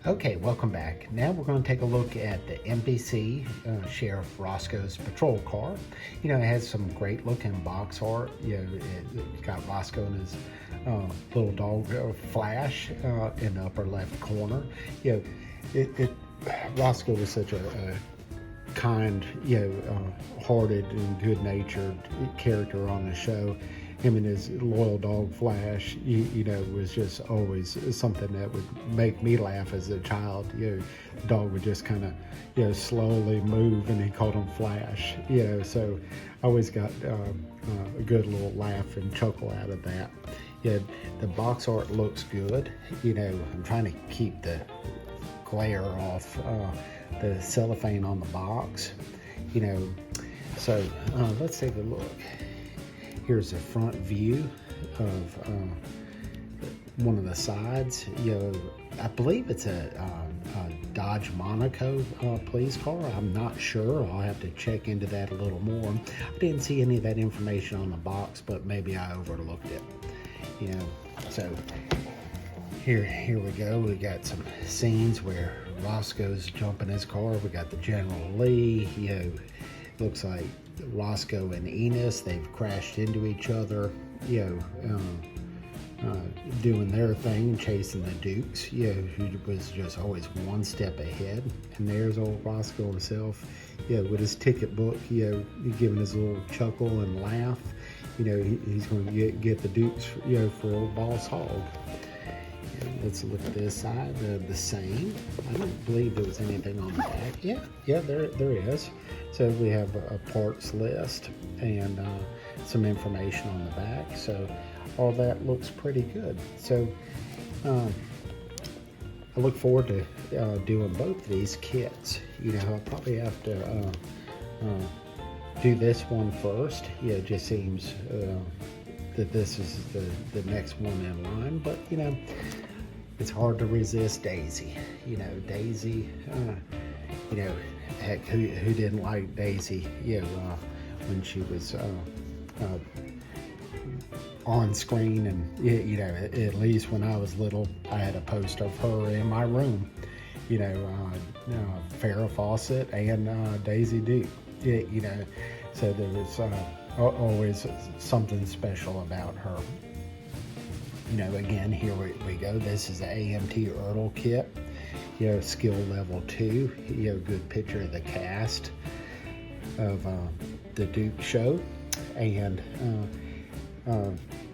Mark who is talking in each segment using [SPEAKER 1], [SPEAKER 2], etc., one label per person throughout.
[SPEAKER 1] Okay, welcome back. Now we're going to take a look at the MPC Sheriff Roscoe's patrol car. You know, it has some great looking box art. You know, it's got Roscoe and his little dog Flash in the upper left corner. You know, Roscoe was such a kind, hearted and good-natured character on the show. Him and his loyal dog Flash, was just always something that would make me laugh as a child. The dog would just kind of, slowly move, and he called him Flash. So I always got a good little laugh and chuckle out of that. The box art looks good. I'm trying to keep the glare off the cellophane on the box. So let's take a look. Here's a front view of one of the sides. I believe it's a Dodge Monaco police car. I'm not sure. I'll have to check into that a little more. I didn't see any of that information on the box, but maybe I overlooked it. So here we go. We got some scenes where Roscoe's jumping his car. We got the General Lee. Looks like Roscoe and Enos, they've crashed into each other, doing their thing, chasing the Dukes, who was just always one step ahead. And there's old Roscoe himself, with his ticket book, giving his little chuckle and laugh. He's going to get the Dukes, for old Boss Hogg. Let's look at this side, the same. I don't believe there was anything on the back. Yeah, there is. So we have a parts list and some information on the back. So all that looks pretty good. So I look forward to doing both of these kits. I'll probably have to do this one first. It just seems that this is the next one in line, but it's hard to resist Daisy. Daisy, heck, who didn't like Daisy, when she was on screen, and at least when I was little, I had a poster of her in my room, Farrah Fawcett and Daisy Duke, so there was always something special about her. Again, here we go. This is the AMT Ertl kit. Skill level 2. Good picture of the cast of the Duke show, and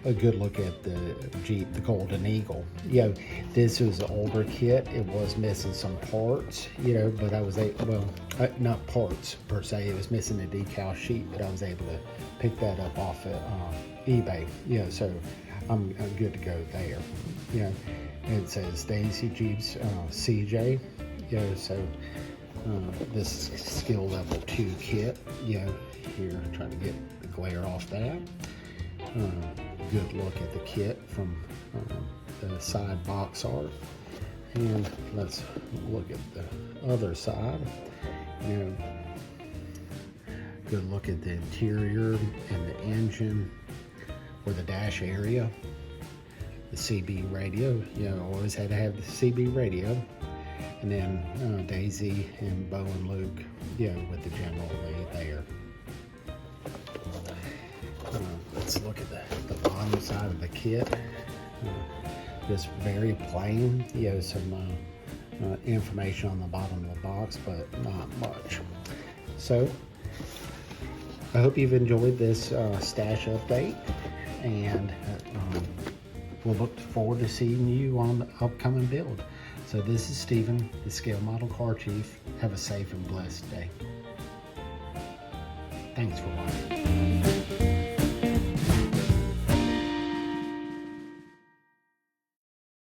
[SPEAKER 1] a good look at the Jeep, the Golden Eagle. This was an older kit. It was missing some parts, but I was not parts per se. It was missing a decal sheet, but I was able to pick that up off of eBay. So I'm good to go there. It says Daisy Jeeps CJ. So this is skill level 2 kit. Here, trying to get the glare off that. Good look at the kit from the side box art. And let's look at the other side. Good look at the interior and the engine, or the dash area. The CB radio, always had to have the CB radio. And then Daisy and Bo and Luke, with the General Lee there. Let's look at the bottom side of the kit. Just very plain, some information on the bottom of the box, but not much. So I hope you've enjoyed this stash update, and we'll look forward to seeing you on the upcoming build. So this is Stephen, the Scale Model Car Chief. Have a safe and blessed day. Thanks for watching.